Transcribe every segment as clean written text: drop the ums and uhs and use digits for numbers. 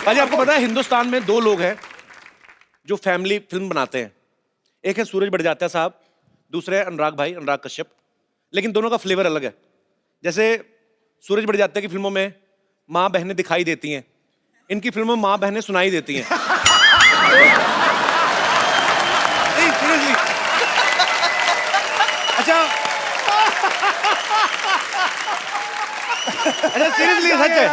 भाजी आपको पता है हिंदुस्तान में दो लोग हैं जो फैमिली फिल्म बनाते हैं। एक है सूरज बड़जात्या साहब, दूसरे है अनुराग भाई, अनुराग कश्यप। लेकिन दोनों का फ्लेवर अलग है। जैसे सूरज बड़जात्या की फिल्मों में माँ बहनें दिखाई देती हैं, इनकी फिल्मों में माँ बहनें सुनाई देती हैं। नहीं सीरियसली। अच्छा सीरियसली सच है।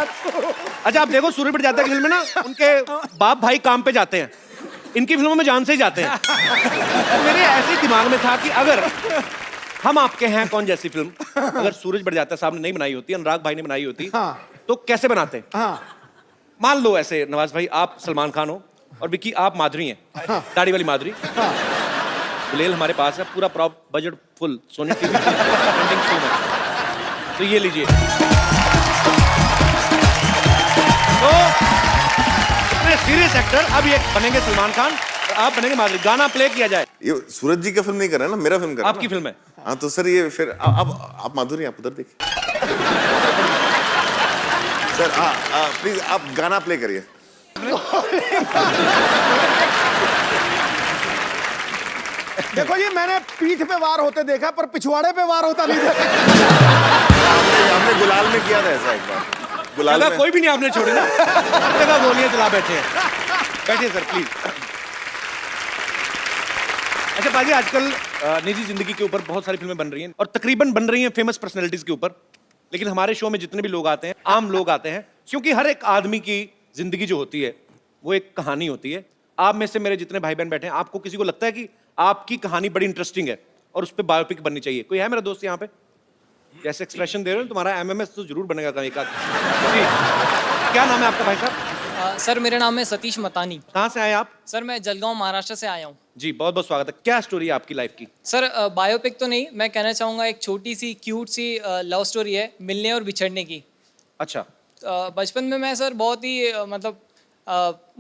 अच्छा आप देखो सूरज बड़जात्या की फिल्म में ना उनके बाप भाई काम पे जाते हैं, इनकी फिल्मों में जान से ही जाते हैं। तो मेरे ऐसे दिमाग में था कि अगर हम आपके हैं कौन जैसी फिल्म अगर सूरज बड़जात्या साहब ने नहीं बनाई होती, अनुराग भाई ने बनाई होती, तो कैसे बनाते? मान लो ऐसे नवाज भाई आप सलमान खान हो और विक्की आप माधुरी हैं, दाढ़ी वाली माधुरी। गुलेल हमारे पास है, पूरा prop budget full, Sony TV trending show में। तो ये लीजिए। तो इतने सीरियस एक्टर अब ये बनेंगे सलमान खान और आप बनेंगे माधुरी। गाना प्ले किया जाए। ये सूरज जी का फिल्म नहीं कर रहा है ना, मेरा फिल्म कर रहा है। आपकी फिल्म है। हाँ तो सर ये फिर आप माधुरी आप उधर देखिए। सर प्लीज आप गाना प्ले करिए। देखो जी मैंने पीठ पे वार होते देखा पर पिछवाड़े पे वार होता नहीं देखा। हमने गुलाल में किया था ऐसा एक बार। गुलाल में कोई भी नहीं आपने छोड़ी ना, हर जगह गोलियां चला बैठे हैं। बैठिए सर प्लीज। अच्छा बाजी आजकल निजी जिंदगी के ऊपर बहुत सारी फिल्में बन रही हैं और तकरीबन बन रही हैं फेमस पर्सनैलिटीज के ऊपर। लेकिन हमारे शो में जितने भी लोग आते हैं, आम लोग आते हैं, क्योंकि हर एक आदमी की जिंदगी जो होती है वो एक कहानी होती है। आप में से मेरे जितने भाई बहन बैठे हैं, आपको किसी को लगता है कि आपकी कहानी बड़ी इंटरेस्टिंग है और उस पर बायोपिक बननी चाहिए? कोई है मेरा दोस्त यहाँ पे? जैसे एक्सप्रेशन दे रहे हो तुम्हारा एमएमएस तो जरूर बनेगा कहीं का। क्या नाम है आपका भाई साहब? सर मेरा नाम है सतीश मतानी। कहाँ से आए आप? सर मैं जलगांव महाराष्ट्र से आया हूँ। जी बहुत बहुत स्वागत है। क्या स्टोरी है आपकी लाइफ की? सर बायोपिक तो नहीं, मैं कहना चाहूँगा एक छोटी सी क्यूट सी लव स्टोरी है मिलने और बिछड़ने की। अच्छा। बचपन में मैं सर बहुत ही मतलब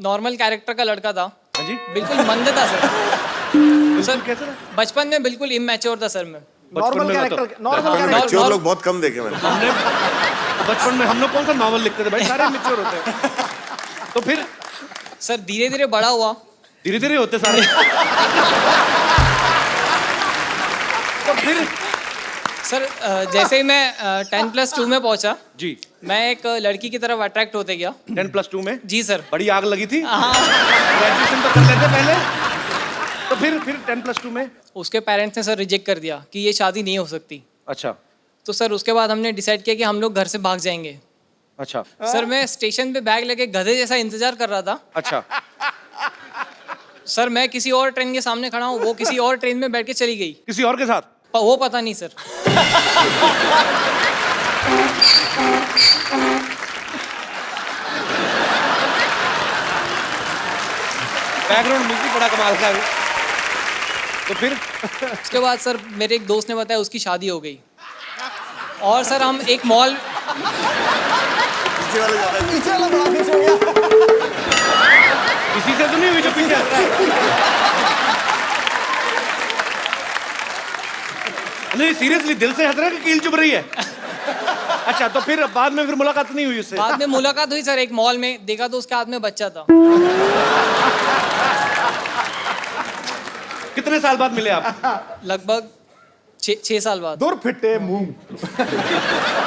नॉर्मल कैरेक्टर का लड़का था। हाँ जी। बिल्कुल मंद था सर। सर कैसे था? बचपन में बिल्कुल इमेच्योर था सर मैं। नॉर्मल कैरेक्टर, नॉर्मल मैच्योर लोग बहुत कम देखे मैंने। हमने बचपन में हम लोग कौन सा नॉवल लिखते थे भाई, सारे मैच्योर होते हैं। तो फिर सर धीरे धीरे बड़ा हुआ। धीरे धीरे होते सारे। तो फिर सर जैसे ही मैं 10+2 में पहुंचा जी मैं एक लड़की की तरफ अट्रैक्ट होते गया। 10+2 में? जी सर। बड़ी आग लगी थी। हाँ। ग्रेजुएशन तो कर लेते पहले। तो फिर 10+2 में उसके पेरेंट्स ने सर रिजेक्ट कर दिया कि ये शादी नहीं हो सकती। अच्छा। तो सर उसके बाद हमने डिसाइड किया कि हम लोग घर से भाग जाएंगे। अच्छा। सर मैं स्टेशन पे बैग लेके गधे जैसा इंतजार कर रहा था। अच्छा। सर मैं किसी और ट्रेन के सामने खड़ा हूँ, वो किसी और ट्रेन में बैठ के चली गई। किसी और के साथ? वो पता नहीं सर। बैकग्राउंड म्यूजिक बड़ा कमाल का है। तो फिर उसके बाद सर मेरे एक दोस्त ने बताया उसकी शादी हो गई। और सर हम एक मॉल पीछे वाला बड़ा खुश हो गया। किसी से तो नहीं हुई जो पीछे हट रहा है? नहीं सीरियसली दिल से हंस रहा है कि कील चुभ रही है? अच्छा तो फिर बाद में फिर मुलाकात नहीं हुई उससे? बाद में मुलाकात हुई सर, एक मॉल में देखा तो उसके हाथ में बच्चा था। कितने साल बाद मिले आप? लगभग 6 साल बाद। दूर फिटे मुंह।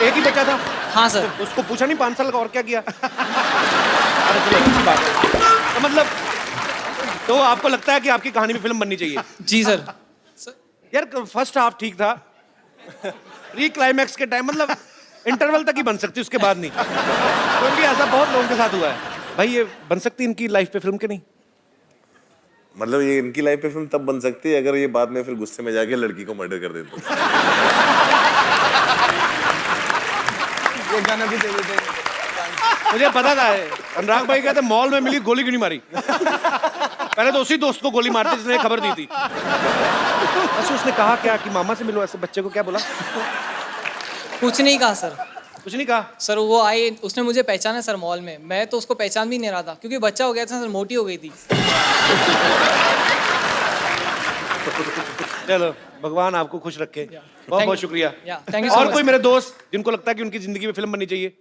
एक ही बच्चा था? हाँ सर। उसको पूछा नहीं 5 साल का और क्या किया? अरे चलो अच्छी बात है। तो मतलब तो आपको लगता है कि आपकी कहानी में फिल्म बननी चाहिए? जी सर। यार फर्स्ट हाफ ठीक था, री क्लाइमैक्स के टाइम मतलब इंटरवल तक ही बन सकती, उसके बाद नहीं। क्योंकि ऐसा बहुत लोगों के साथ हुआ है। भाई ये बन सकती इनकी लाइफ पे फिल्म के नहीं? मतलब ये इनकी लाइफ पे फिल्म तब बन सकती है अगर ये बाद में फिर गुस्से में जाके लड़की को मर्डर कर देते। ये गाना भी दे देते। मुझे पता था अनुराग भाई कहते मॉल में मिली गोली क्यों नहीं मारी। पहले तो उसी दोस्त को गोली मारती जिसने खबर दी थी। अच्छा उसने कहा क्या कि मामा से मिलो, ऐसे बच्चे को क्या बोला? कुछ नहीं कहा सर। कुछ नहीं कहा? सर वो आई, उसने मुझे पहचाना सर मॉल में, मैं तो उसको पहचान भी नहीं रहा था क्योंकि बच्चा हो गया था सर, मोटी हो गई थी। चलो भगवान आपको खुश रखे। बहुत बहुत शुक्रिया। थैंक यू सो और मच। कोई मेरे दोस्त जिनको लगता है कि उनकी जिंदगी में फिल्म बननी चाहिए?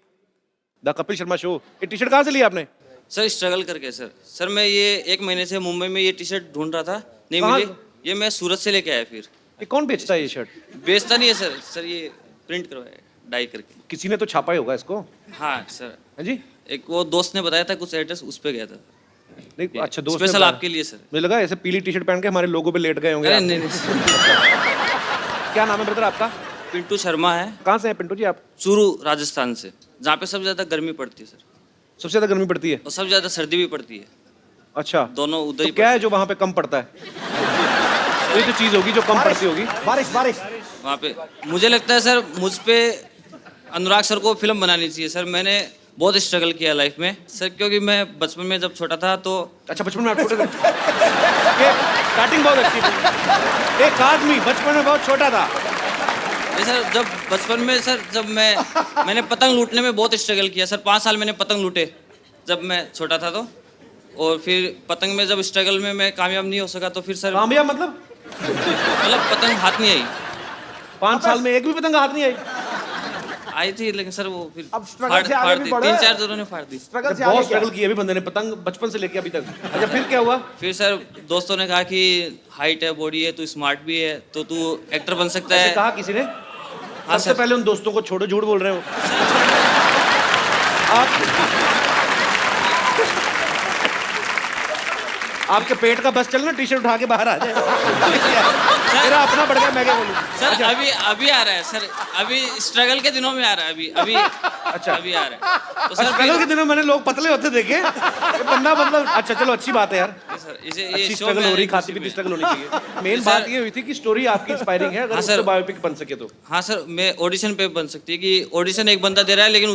The Kapil Sharma show. ये टी शर्ट कहाँ से लिया आपने? सर स्ट्रगल करके सर मैं ये 1 महीने से मुंबई में ये टी शर्ट ढूंढ रहा था, नहीं कहाँ? मिली। ये मैं सूरत से लेके आया। फिर ये कौन बेचता है ये शर्ट? बेचता नहीं है सर ये प्रिंट करवाया डाई करके। किसी ने तो छापा ही होगा इसको। हाँ सर, है जी? एक वो दोस्त ने बताया था कुछ एड्रेस, उस पे गया था। नहीं, अच्छा दोस्त ने स्पेशल बताया। आपके लिए सर। मुझे लगा ऐसे पीली टी शर्ट पहन के हमारे लोगों पे लेट गए होंगे अरे आप। नहीं नहीं, क्या नाम है ब्रदर आपका? पिंटू शर्मा है, कहाँ से हैं पिंटू जी आप? चूरू राजस्थान से, जहाँ पे सबसे ज्यादा गर्मी पड़ती है सर, सबसे ज्यादा गर्मी पड़ती है? और सबसे ज्यादा सर्दी भी पड़ती है। अच्छा, दोनों उधर तो ही क्या है जो वहाँ पे कम पड़ता है? कोई तो चीज होगी जो कम पड़ती होगी। बारिश बारिश। वहाँ पे मुझे लगता है सर, मुझ पे अनुराग सर को फिल्म बनानी चाहिए सर। मैंने बहुत स्ट्रगल किया लाइफ में सर, क्योंकि मैं बचपन में जब छोटा था तो अच्छा, बचपन में आप छोटे थे? ये स्टार्टिंग बहुत अच्छी थी। एक आदमी बचपन में बहुत छोटा था। ये सर जब बचपन में सर, जब मैंने पतंग लूटने में बहुत स्ट्रगल किया सर। 5 साल मैंने पतंग लूटे जब मैं छोटा था तो। और फिर पतंग में जब स्ट्रगल में मैं कामयाब नहीं हो सका तो फिर सर कामयाब मतलब पतंग हाथ नहीं आई। 5 साल में एक भी पतंग हाथ नहीं आई? आई थी लेकिन सर वो फिर अब struggle से आगे फाड़ भी दी, बढ़े। 3-4 जोरों ने फाड़ दी। स्ट्रगल से बहुत आगे क्या? स्ट्रगल किया अभी बंदे ने पतंग बचपन से लेके अभी तक। अच्छा, फिर क्या हुआ? फिर सर दोस्तों ने कहा कि हाइट है, बॉडी है, तू स्मार्ट भी है, तो तू एक्टर बन सकता ऐसे है। कहा किसी ने? हाँ सबसे सर, पहले उन दोस्तों को छोड़ो, झूठ बोल रहे हो आपके पेट का बस चलना, टी शर्ट उठा के बाहर आ जाए। मेरा अपना बढ़ गया, मैं क्या बोलूं? सर अभी आ रहा है सर, अभी स्ट्रगल के दिनों में आ रहा है, अभी अच्छा, अभी आ रहा है तो सर। स्ट्रगल के दिनों मैंने लोग पतले होते देखे। ये बंदा मतलब अच्छा, चलो अच्छी बात है यार। सर इसे अच्छी ये शो स्ट्रगल में हो रही, आने खाती की पीती खुशी स्ट्रगल में। होनी चाहिए। मेन सर- बात ये हुई थी कि स्टोरी आपकी इंस्पायरिंग है, अगर हाँ उससे सर। बायोपिक बन सके तो। हाँ सर, मैं ऑडिशन पे बन सकती है कि ऑडिशन एक बंदा दे रहा है लेकिन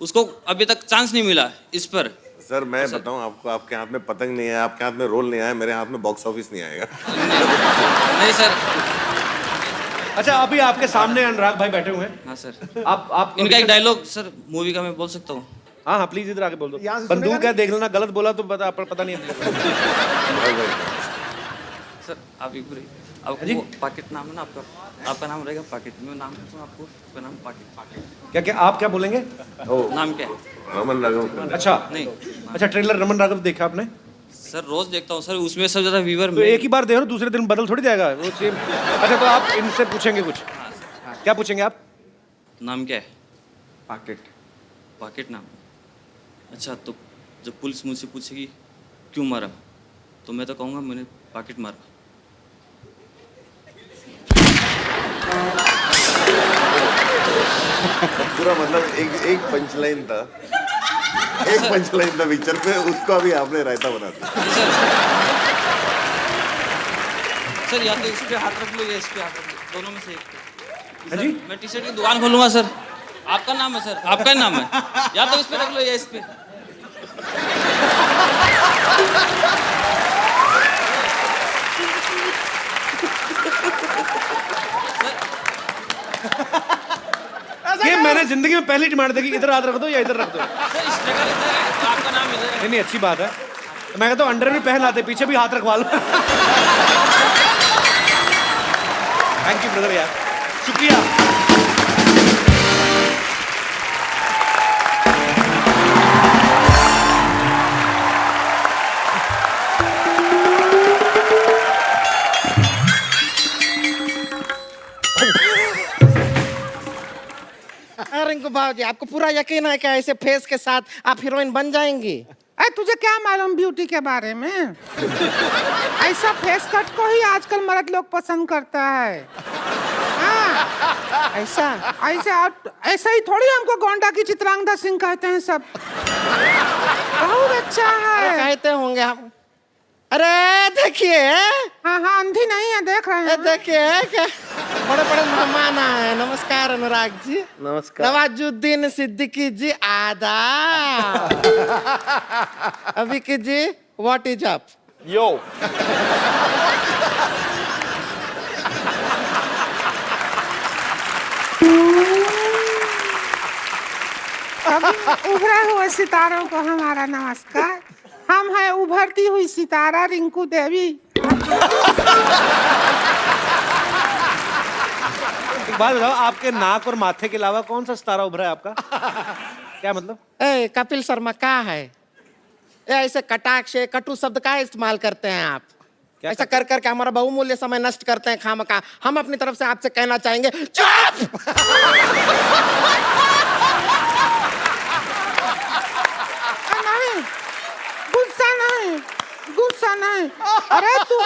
उसको अभी तक चांस नहीं मिला इस पर। सर मैं बताऊं आपको, आपके हाथ में पतंग नहीं है, आपके हाथ में रोल नहीं आया, मेरे हाथ में बॉक्स ऑफिस नहीं आएगा। नहीं सर। अच्छा, अभी आपके सामने अनुराग भाई बैठे हुए हैं। हाँ सर, आप इनका एक डायलॉग सर मूवी का मैं बोल सकता हूँ? हाँ हाँ, प्लीज इधर आके बोल दो। यहाँ से सुनेगा बंदूक है, देख लेना, गलत बोला तो पता नहीं है। सर आप एक बार जी? आपको पाकेट नाम है ना आपका नाम रहेगा पाकेट। मैं नाम कहता हूँ आपको, आपका नाम पाकेट। क्या क्या आप क्या बोलेंगे? नाम क्या है? रमन राघव। अच्छा नहीं अच्छा, ट्रेलर रमन राघव देखा आपने? सर रोज देखता हूँ सर, उसमें सबसे ज्यादा व्यूअर तो एक ही बार देखो, दूसरे दिन बदल थोड़ी जाएगा वो सेम। अच्छा, तो आप इनसे पूछेंगे कुछ? क्या पूछेंगे आप? नाम क्या है? पाकेट। पाकेट नाम। अच्छा, तो जब पुलिस मुझसे पूछेगी क्यों मारा, तो मैं तो कहूँगा मैंने पाकेट मारा। पूरा मतलब एक पंच लाइन था, एक पंच लाइन था पिक्चर पे, उसको अभी आपने रायता बना दिया। सर या तो इस पे हाथ रख लो या इस पे हाथ रख लो, दोनों में से एक पे। हाँ जी? मैं टी शर्ट की दुकान खोलूंगा सर। आपका नाम है सर, आपका ही नाम है, या तो इस पे रख लो या इस पे। ये मैंने जिंदगी में पहली डिमांड देखी, इधर हाथ रख दो या इधर रख दो। सर स्ट्रगल इधर है तो आपका नाम इधर है। नहीं नहीं, अच्छी बात है। मैं कहता हूँ अंडर भी पहन आते, पीछे भी हाथ रखवा लो। थैंक यू ब्रदर यार, शुक्रिया। रिंकू भाजी, आपको पूरा यकीन है क्या ऐसे फेस के साथ आप हीरोइन बन जाएंगी? अरे तुझे क्या मालूम ब्यूटी के बारे में? ऐसा फेस कट को ही आजकल मर्द लोग पसंद करता है। हाँ, ऐसा ऐसा ही थोड़ी हमको गोंडा की चित्रांगदा सिंह कहते हैं सब। बहुत अच्छा है। कहते होंगे हम। अरे देखिए, हाँ हाँ, अंधी नहीं है, देख रहे हैं। देखिए क्या बड़े बड़े मेहमान आए। नमस्कार अनुराग जी। नमस्कार। नवाजुद्दीन सिद्दीकी जी आदाब। अभिकी जी व्हाट इज अप? यो। अभी उभरे हुए सितारों को हमारा नमस्कार। हम हैं उभरती हुई सितारा रिंकू देवी। एक बात बताओ, आपके नाक और माथे के अलावा कौन सा सितारा उभरा है आपका? क्या मतलब? ए कपिल शर्मा क्या है? ए ऐसे कटाक्ष कटु शब्द का इस्तेमाल करते हैं आप? क्या ऐसा कर करके हमारा बहुमूल्य समय नष्ट करते हैं खामखा। हम अपनी तरफ से आपसे कहना चाहेंगे चुप। नहीं, गुस्सा नहीं। अरे तू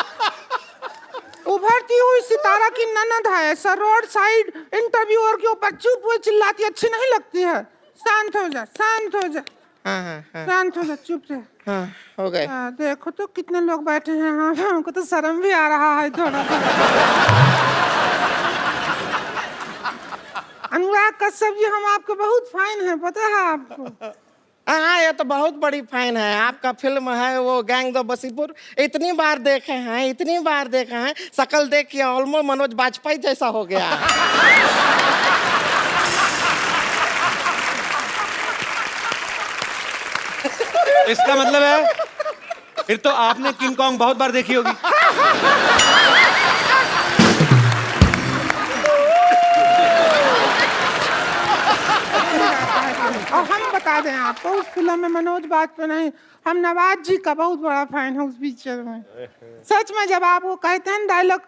उभरती हुई सितारा की ननद है, ऐसा रोड साइड इंटरव्यूअर के ऊपर चुप हुई चिल्लाती अच्छी नहीं लगती है। शांत हो जा। हाँ, शांत हो जा, चुप रह। हाँ, हो गए। देखो तो कितने लोग बैठे हैं। हाँ, हमको तो शर्म भी आ रहा है थोड़ा। अनुराग कश्यप जी, हम आपके बहुत फाइन हैं, पता है आपको? हाँ, ये तो बहुत बड़ी फैन है। आपका फिल्म है वो गैंग ऑफ वसीपुर, इतनी बार देखे हैं, शकल देख के ऑलमोस्ट मनोज बाजपेयी जैसा हो गया। इसका मतलब है फिर तो आपने किंग कॉन्ग बहुत बार देखी होगी। और हम बता दें आपको, उस फिल्म में मनोज बाजपेयी नहीं, हम नवाज जी का बहुत बड़ा फैन है उस पिक्चर में। सच में जब आप वो कहते हैं डायलॉग,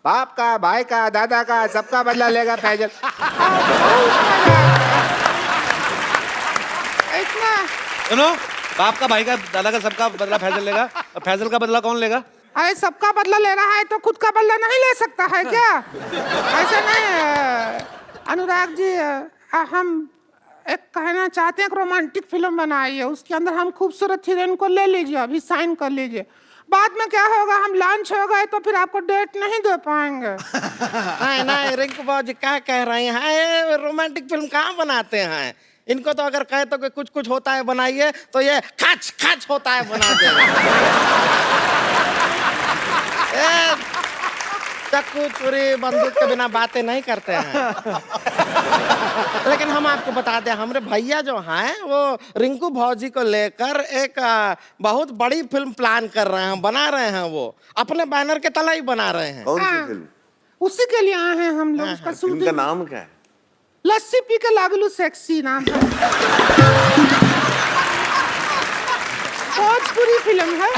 बाप का, भाई का, दादा का, सबका बदला लेगा फैजल। इतना सुनो, बाप का, भाई का, दादा का, सबका बदला फैजल लेगा, और फैजल का बदला कौन लेगा? अरे सबका बदला ले रहा है तो खुद का बदला नहीं ले सकता है क्या? ऐसा नहीं अनुराग जी, हम एक कहना चाहते हैं, एक रोमांटिक फिल्म बनाइए, उसके अंदर हम खूबसूरत हीरोइन को ले लीजिए, अभी साइन कर लीजिए। बाद में क्या होगा, हम लॉन्च हो गए तो फिर आपको डेट नहीं दे पाएंगे। नहीं रिंकू बाबू क्या कह रहे हैं? रोमांटिक फिल्म कहाँ बनाते हैं? इनको तो अगर कहे तो कि कुछ होता है बनाइए, तो ये खच होता है बना दे। चक्कू चूरी बंदूक के बिना बातें नहीं करते हैं। लेकिन हम आपको बता दें, हमारे भैया जो हैं वो रिंकू भौजी को लेकर एक बहुत बड़ी फिल्म प्लान कर रहे हैं, बना रहे हैं। वो अपने बैनर के तले ही बना रहे हैं। कौन सी फिल्म? उसी के लिए आए हैं हम लोग। उसका फिल्म का शूटिंग नाम क्या है? लस्सी पी के लागलू सेक्सी नाम है। भोजपुरी फिल्म है,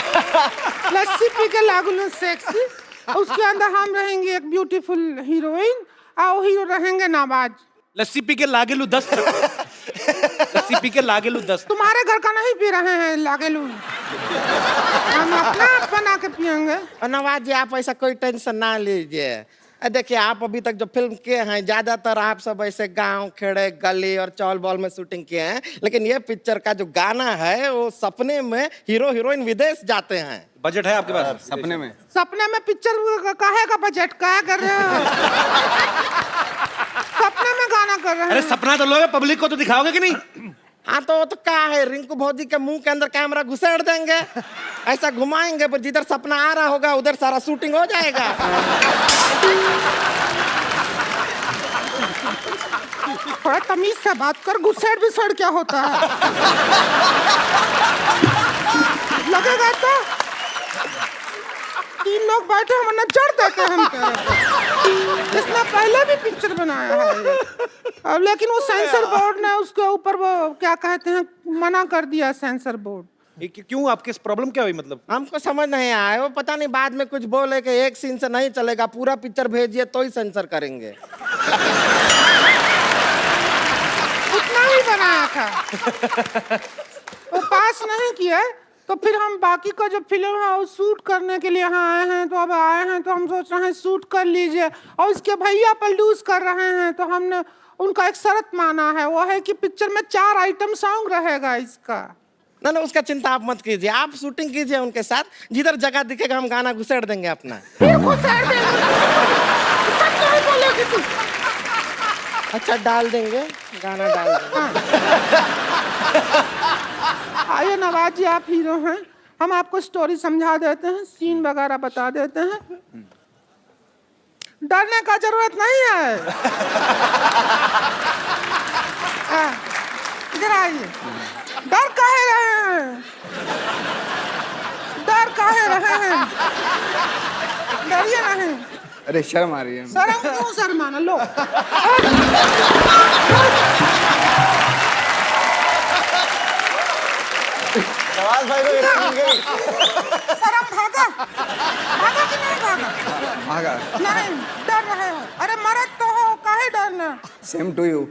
लस्सी पी के लागलू सेक्सी। उसके अंदर हम रहेंगे एक ब्यूटीफुल हीरोइन और हीरो रहेंगे नवाज। लस्सी पी के लागेलू 10। लस्सी पी के लागेलू 10। तुम्हारे घर का नहीं पी रहे हैं लागेलू, हम अपना बना के पियेंगे। और नवाज जी, आप ऐसा कोई टेंशन ना लीजिए। देखिए, आप अभी तक जो फिल्म किए हैं ज्यादातर आप सब ऐसे गांव खेड़े गली और चौल बॉल में शूटिंग किए हैं, लेकिन ये पिक्चर का जो गाना है वो सपने में हीरो हीरोइन विदेश जाते हैं। बजट है आपके पास? सपने में पिक्चर काहे का बजट क्या कर रहे हो? सपने में गाना कर रहे हैं। अरे सपना तो लोगे, पब्लिक को तो दिखाओगे कि नहीं? हाँ, तो क्या है, रिंकू भौजी के मुंह के अंदर कैमरा घुसेड़ देंगे, ऐसा घुमाएंगे, पर जिधर सपना आ रहा होगा उधर सारा शूटिंग हो जाएगा। थोड़ा तमीज से बात कर, घुसेड़ विसेड़ क्या होता है? लगेगा तो 3 लोग बैठे हम न चढ़ देते हम तेरे पे। इसने पहले भी पिक्चर बनाया है अब, लेकिन वो सेंसर बोर्ड ने उसके ऊपर वो क्या कहते हैं मना कर दिया, सेंसर बोर्ड। क्यों, आपके प्रॉब्लम क्या हुई? मतलब हमको समझ नहीं आया, वो पता नहीं बाद में कुछ बोले कि एक सीन से नहीं चलेगा, पूरा पिक्चर भेजिए तो ही सेंसर करेंगे। उतना ही बनाया था, वो पास नहीं किया। तो फिर हम बाकी का जो फिल्म है वो शूट करने के लिए यहाँ आए हैं। तो अब आए हैं तो हम सोच रहे हैं शूट कर लीजिए, और इसके भैया प्रोड्यूस कर रहे हैं, तो हमने उनका एक शर्त माना है, वो है कि पिक्चर में 4 आइटम सॉन्ग रहेगा इसका। ना उसका चिंता आप मत कीजिए, आप शूटिंग कीजिए उनके साथ, जिधर जगह दिखेगा हम गाना घुसेड़ देंगे अपना। फिर घुसेड़ देंगे? सच नहीं बोलेगी तू? अच्छा, डाल देंगे, गाना डाल देंगे। आइए नवाज जी, आप हीरो हैं, हम आपको स्टोरी समझा देते हैं, सीन वगैरह बता देते हैं, डरने का जरूरत नहीं है। इधर आइए। डर काहे रहे हैं? डरिए नहीं। अरे शर्म आ रही है। शर्म क्यों शर्माना? लो नवाज भाई को ये मिल गई। सर हम भागा भागा कि नहीं भागा? भागा। नहीं, डर रहे हो। अरे मरद तो हो, काहे डरना? Same to you.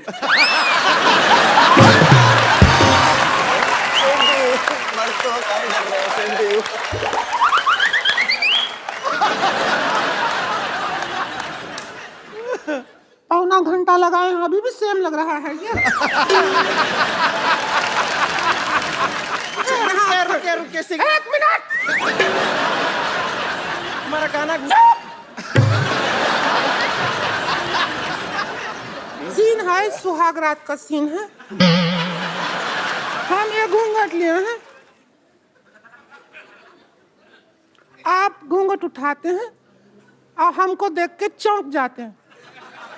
पौना घंटा लगाए हैं, अभी भी सेम लग रहा है ये। रुके रुके एक मिनट। हमारा गाना सीन है, सुहाग रात का सीन है। हम ये घूंघट लिए हैं, आप घूंघट उठाते हैं और हमको देख के चौंक जाते हैं,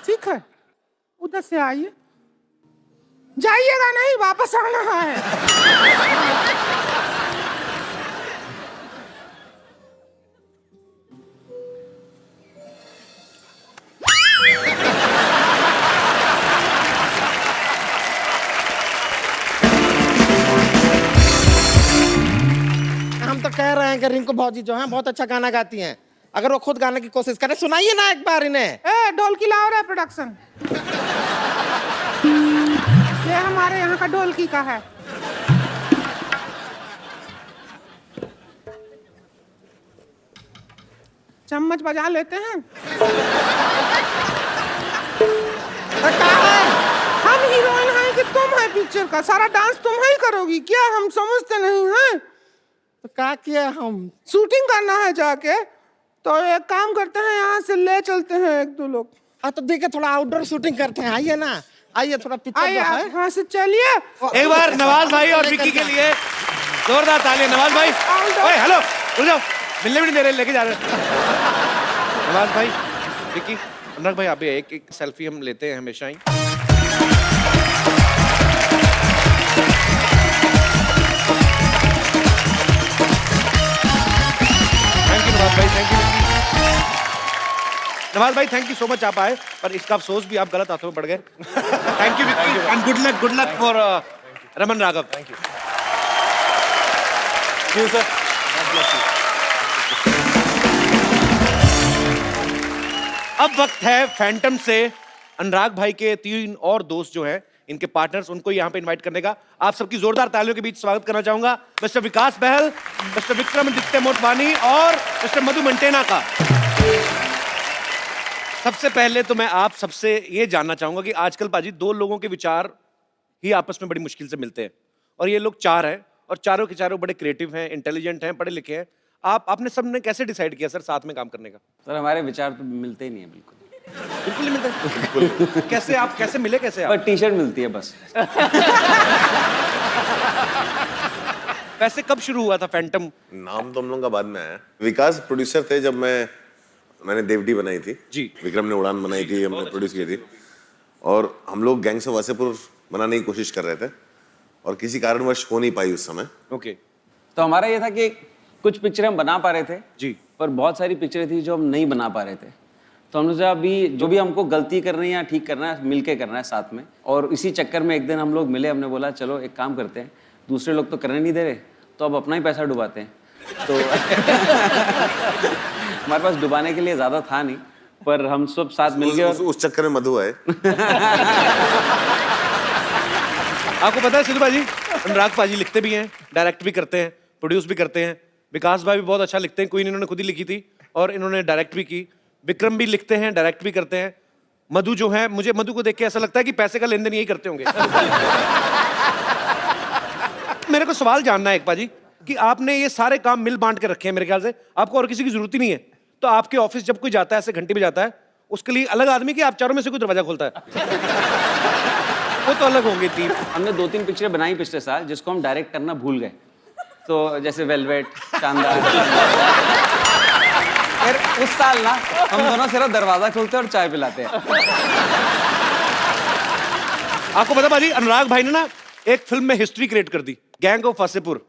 ठीक है? उधर से आइए, जाइएगा नहीं, वापस आना है। हम तो कह रहे हैं कि रिंकू भौजी जो है बहुत अच्छा गाना गाती हैं। अगर वो खुद गाने की कोशिश करें, सुनाइए ना एक बार इन्हें। ए ढोलकी लाओ रे प्रोडक्शन। ये हमारे यहाँ का ढोलकी का है। चम्मच बजा लेते हैं। हम हीरोइन हैं कि तुम है पिक्चर का? सारा डांस तुम ही करोगी क्या? हम समझते नहीं हैं। तो क्या किया हम? शूटिंग करना है जाके, तो एक काम करते हैं, यहाँ से ले चलते हैं एक दो लोग। हाँ तो देखिए थोड़ा आउटडोर शूटिंग करते हैं, आइए ना, आइए थोड़ा पिक्चर आइए जो आप है। यहाँ से चलिए। एक बार नवाज भाई और विक्की के लिए जोरदार तालियां। नवाज भाई, ओए हेलो, रुक जाओ, मिलने भी नहीं दे रहे, लेके जा रहे हैं। नवाज भाई, विक्की, अनुराग भाई, आप भी एक एक सेल्फी हम लेते हैं हमेशा ही। थैंक यू नवाज भाई, थैंक यू। नवाज भाई थैंक यू सो मच, आप आए, पर इसका अफसोस भी आप गलत हाथों में पड़ गए। Thank you Vicky and good luck for Raman Raghav. Thank you sir. अब वक्त है फैंटम से अनुराग भाई के 3 और दोस्त जो हैं, इनके पार्टनर्स, उनको यहाँ पे इनवाइट करने का आप सबकी जोरदार तालियों के बीच स्वागत करना चाहूंगा। मिस्टर विकास बहल, मिस्टर विक्रमादित्य मोटवानी और मिस्टर मधु मंटेना का। सबसे पहले तो मैं आप सबसे ये जानना चाहूंगा कि आजकल पाजी 2 लोगों के विचार ही आपस में बड़ी मुश्किल से मिलते हैं, और ये लोग 4 हैं और चारों के चारों बड़े क्रिएटिव हैं, इंटेलिजेंट हैं, पढ़े लिखे हैं। आपने सबने कैसे डिसाइड किया सर साथ में काम करने का? सर हमारे विचार तो मिलते ही नहीं है बिल्कुल। बिल्कुल नहीं मिलता। कैसे आप कैसे मिले, कैसे पर आप? टी शर्ट मिलती है बस। वैसे कब शुरू हुआ था फैंटम? नाम तो हम लोगों का बाद में आया। विकास प्रोड्यूसर थे जब मैंने देवडी बनाई थी जी। विक्रम ने उड़ान बनाई थी, हमने प्रोड्यूस की थी, और हम लोग गैंग्स ऑफ वासेपुर बनाने की कोशिश कर रहे थे और किसी कारणवश हो नहीं पाई उस समय। ओके तो हमारा ये था कि कुछ पिक्चरें हम बना पा रहे थे जी, पर बहुत सारी पिक्चरें थी जो हम नहीं बना पा रहे थे। तो हमने सोचा अभी जो भी हमको गलती करनी है या ठीक करना है मिलके करना है साथ में। और इसी चक्कर में एक दिन हम लोग मिले, हमने बोला चलो एक काम करते हैं, दूसरे लोग तो करने नहीं दे रहे तो अब अपना ही पैसा डुबाते हैं। तो हमारे पास डुबाने के लिए ज़्यादा था नहीं, पर हम सब साथ मिल गए। उस चक्कर में मधु आए। आपको पता है सिद्धू भाजी, अनुराग पाजी लिखते भी हैं, डायरेक्ट भी करते हैं, प्रोड्यूस भी करते हैं। विकास भाई भी बहुत अच्छा लिखते हैं, क्वीन इन्होंने खुद ही लिखी थी और इन्होंने डायरेक्ट भी की। विक्रम भी लिखते हैं, डायरेक्ट भी करते हैं। मधु जो है, मुझे मधु को देख के ऐसा लगता है कि पैसे का लेन देन यही करते होंगे। मेरे को सवाल जानना है एक पाजी कि आपने ये सारे काम मिल बांट के रखे हैं, मेरे ख्याल से आपको और किसी की जरूरत ही नहीं है। तो आपके ऑफिस जब कोई जाता है, ऐसे घंटे पे जाता है, उसके लिए अलग आदमी, कि आप चारों में से कोई दरवाजा खोलता है? वो तो अलग होंगे टीम। हमने 2-3 पिक्चरें बनाई पिछले साल जिसको हम डायरेक्ट करना भूल गए। तो जैसे वेलवेट, शानदार। फिर उस साल ना हम दोनों सिर्फ दरवाजा खोलते और चाय पिलाते हैं। आपको पता भाजी, अनुराग भाई ने ना एक फिल्म में हिस्ट्री क्रिएट कर दी, गैंग ऑफ वासेपुर।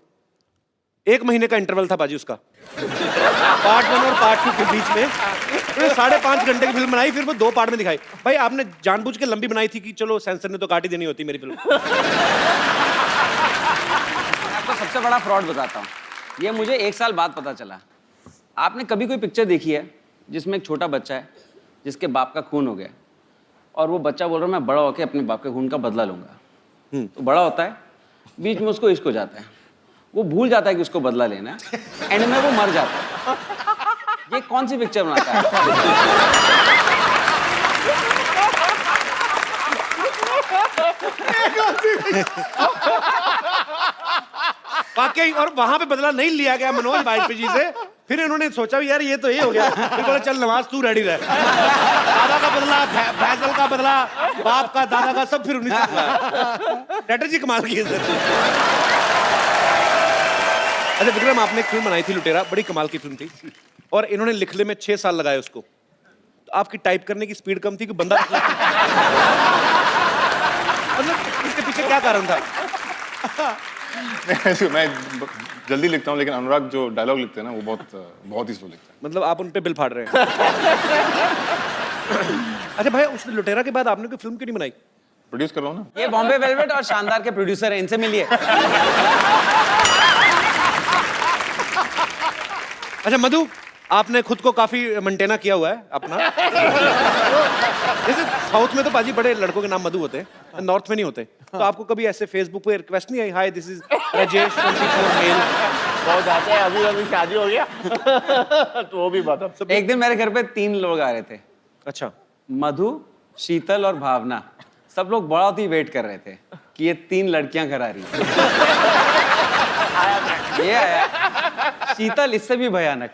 1 महीने का इंटरवल था बाजी उसका, पार्ट 1 और पार्ट 2 के बीच में। उन्होंने 5.5 घंटे की फिल्म बनाई, फिर वो 2 पार्ट में दिखाई। भाई आपने जानबूझ के लंबी बनाई थी कि चलो सेंसर ने तो काट ही देनी होती मेरी फिल्म? आपका सबसे सबसे बड़ा फ्रॉड बताता हूँ। ये मुझे 1 साल बाद पता चला। आपने कभी कोई पिक्चर देखी है जिसमें एक छोटा बच्चा है जिसके बाप का खून हो गया और वो बच्चा बोल रहा है मैं बड़ा होकर अपने बाप के खून का बदला लूंगा। तो बड़ा होता है, बीच में उसको इश्क हो जाता है, वो भूल जाता है कि उसको बदला लेना है, एंड में वो मर जाता है। ये कौन सी पिक्चर बनाता है? वाकई, और वहां पे बदला नहीं लिया गया मनोज वाजपेयी जी से। फिर इन्होंने सोचा यार ये तो ये हो गया, फिर बोले चल नवाज तू रेडी रह। दादा का बदला, फैसल का बदला, बाप का, दादा का, सब फिर 19 स्ट्रेटजी कमाल की है सर। अच्छा विक्रम, आपने एक फिल्म बनाई थी लुटेरा, बड़ी कमाल की फिल्म थी और इन्होंने लिखने में 6 साल लगाए उसको। तो आपकी टाइप करने की स्पीड कम थी कि बंदा मतलब इसके पीछे क्या कारण था? मैं जल्दी लिखता हूँ, लेकिन अनुराग जो डायलॉग लिखते हैं ना वो बहुत ही स्लो लिखते हैं। मतलब आप उन पे बिल फाड़ रहे हैं। अच्छा भाई, उस लुटेरा के बाद आपने कोई फिल्म क्यों नहीं बनाई? प्रोड्यूस कर रहा हूँ ना। ये बॉम्बे वेलवेट और शानदार के प्रोड्यूसर हैं, इनसे मिलिए। अच्छा मधु, आपने खुद को काफी मेंटेना किया हुआ है अपना। जैसे साउथ में तो बाजी बड़े लड़कों के नाम मधु होते हैं, नॉर्थ में नहीं होते। तो आपको कभी ऐसे फेसबुक पे रिक्वेस्ट नहीं आई, hi this is Rajesh 24 male? बहुत आते हैं, अभी शादी हो गया। तो वो भी बात। एक दिन मेरे घर पे 3 लोग आ रहे थे। अच्छा। मधु, शीतल और भावना। सब लोग बहुत ही वेट कर रहे थे कि ये 3 लड़कियां घर आ रही हैं। ये आया शीतल, इससे भी भयानक।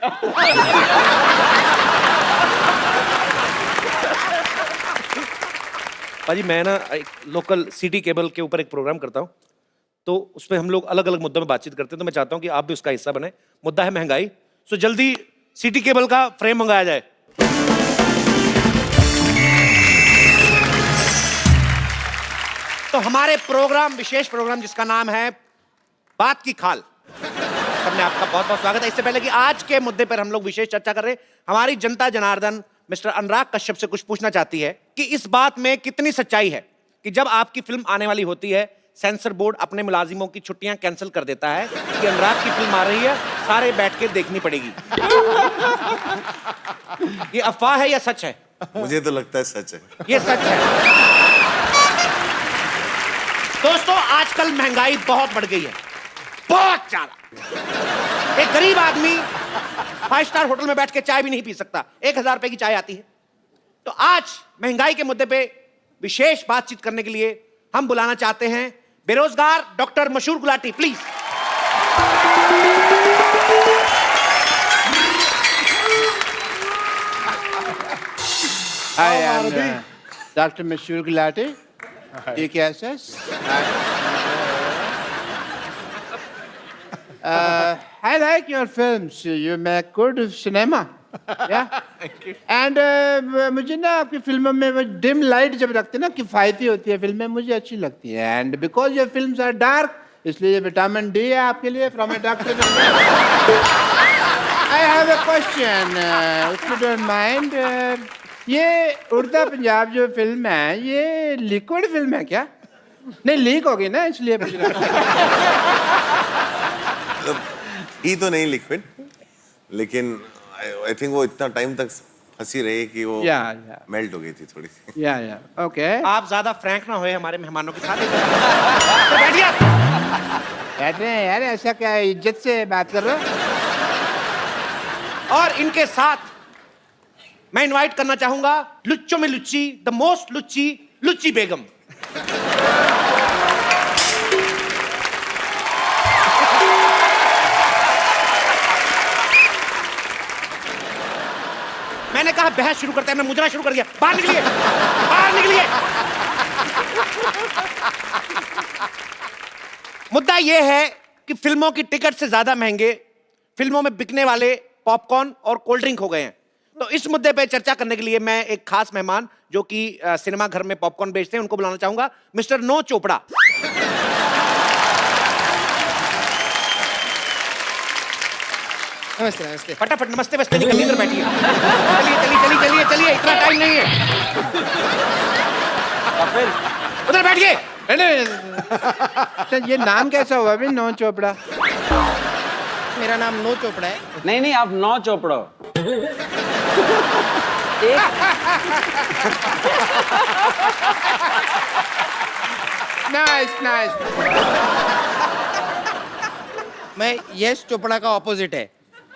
भाजी मैं ना एक लोकल सिटी केबल के ऊपर एक प्रोग्राम करता हूँ, तो उसमें हम लोग अलग अलग मुद्दों में बातचीत करते हैं। तो मैं चाहता हूँ कि आप भी उसका हिस्सा बने। मुद्दा है महंगाई। सो जल्दी सिटी केबल का फ्रेम मंगाया जाए। तो हमारे प्रोग्राम, विशेष प्रोग्राम जिसका नाम है बात की खाल, सबने आपका बहुत बहुत स्वागत है। इससे पहले कि आज के मुद्दे पर हम लोग विशेष चर्चा कर रहे हैं, हमारी जनता जनार्दन मिस्टर अनुराग कश्यप से कुछ पूछना चाहती है कि इस बात में कितनी सच्चाई है कि जब आपकी फिल्म आने वाली होती है, सेंसर बोर्ड अपने मुलाजिमों की छुट्टियां कैंसिल कर देता है कि अनुराग की फिल्म आ रही है, सारे बैठ के देखनी पड़ेगी। ये अफवाह है या सच है? मुझे तो लगता है सच है। ये सच है। दोस्तों, आजकल महंगाई बहुत बढ़ गई है, बहुत ज्यादा। एक गरीब आदमी 5 स्टार होटल में बैठ के चाय भी नहीं पी सकता, 1000 रुपए की चाय आती है। तो आज महंगाई के मुद्दे पे विशेष बातचीत करने के लिए हम बुलाना चाहते हैं बेरोजगार डॉक्टर मशहूर Gulati, please. Hi, I'm Dr. Mashur Gulati, DKSS. I like your films. You make good cinema. Yeah. And मुझे ना आपकी फिल्मों में वो डिम लाइट जब रखते हैं ना, किफ़ायती होती है फिल्में, मुझे अच्छी लगती है। And because your films are dark, इसलिए विटामिन डी है आपके लिए from a doctor. I have a question, if you don't mind. ये उड़ता पंजाब जो फिल्म है, ये लिक्विड फिल्म है क्या? नहीं, लीक हो गई ना, इसलिए पूछ रहा हूँ। ही तो नहीं लिक्विड, लेकिन आई थिंक वो इतना टाइम तक हंसी रही कि वो मेल्ट हो गई थी थोड़ी सी। या ओके। आप ज्यादा फ्रैंक ना होए हमारे मेहमानों के साथ। बैठिए। बैठ रहे हैं यार, ऐसा क्या इज्जत से बात कर रहे हो? और इनके साथ मैं इनवाइट करना चाहूंगा लुच्चों में लुच्ची, द मोस्ट लुच्ची, लुच्ची बेगम। मैंने कहा बहस शुरू करते हैं, मैं मुजरा शुरू कर दिया। बाहर निकलिए, बाहर निकलिए। मुद्दा यह है कि फिल्मों की टिकट से ज्यादा महंगे फिल्मों में बिकने वाले पॉपकॉर्न और कोल्ड ड्रिंक हो गए हैं। तो इस मुद्दे पे चर्चा करने के लिए मैं एक खास मेहमान जो कि सिनेमा घर में पॉपकॉर्न बेचते हैं, उनको बुलाना चाहूंगा, मिस्टर नो चोपड़ा। नमस्ते नमस्ते। फटाफट नमस्ते वस्ते नहीं करनी, इधर बैठिए। चलिए चलिए चलिए चलिए चलिए, इतना टाइम नहीं है। उधर बैठिए। ये नाम कैसा हुआ अभी, नो चोपड़ा? मेरा नाम नो चोपड़ा है। नहीं नहीं, आप 9 चोपड़ा हो। Nice nice. मैं यश चोपड़ा का ऑपोजिट है,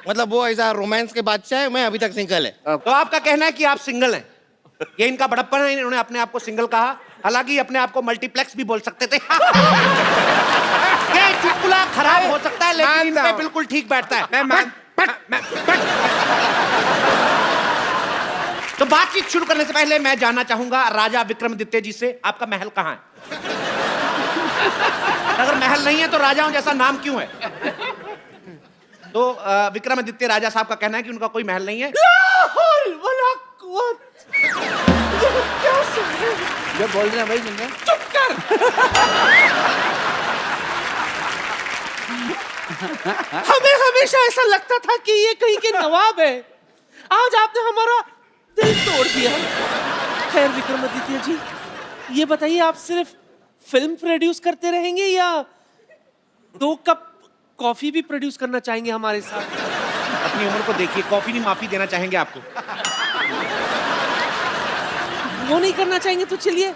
मतलब वो ऐसा रोमांस के बादशाह है, मैं अभी तक सिंगल है। तो आपका कहना है कि आप सिंगल हैं, ये इनका बड़प्पन है, इन्होंने अपने आप को सिंगल कहा, हालांकि अपने आप को मल्टीप्लेक्स भी बोल सकते थे। ये चुटकुला खराब हो सकता है लेकिन इन पे बिल्कुल ठीक बैठता है। तो बातचीत शुरू करने से पहले मैं जानना चाहूंगा राजा विक्रमादित्य जी से, आपका महल कहाँ है? अगर महल नहीं है तो राजाओं जैसा नाम क्यों है? तो विक्रमादित्य राजा साहब का कहना है कि उनका कोई महल नहीं है। जो बोल रहे हैं भाई सुन रहे हैं? चुप कर। हमें हमेशा ऐसा लगता था कि ये कहीं के नवाब है, आज आपने हमारा दिल तोड़ दिया। खैर विक्रमादित्य जी, ये बताइए आप सिर्फ फिल्म प्रोड्यूस करते रहेंगे या 2 कप कॉफी भी प्रोड्यूस करना चाहेंगे हमारे साथ? अपनी उम्र को देखिए, कॉफी नहीं माफी देना चाहेंगे आपको। वो नहीं करना चाहेंगे तो चलिए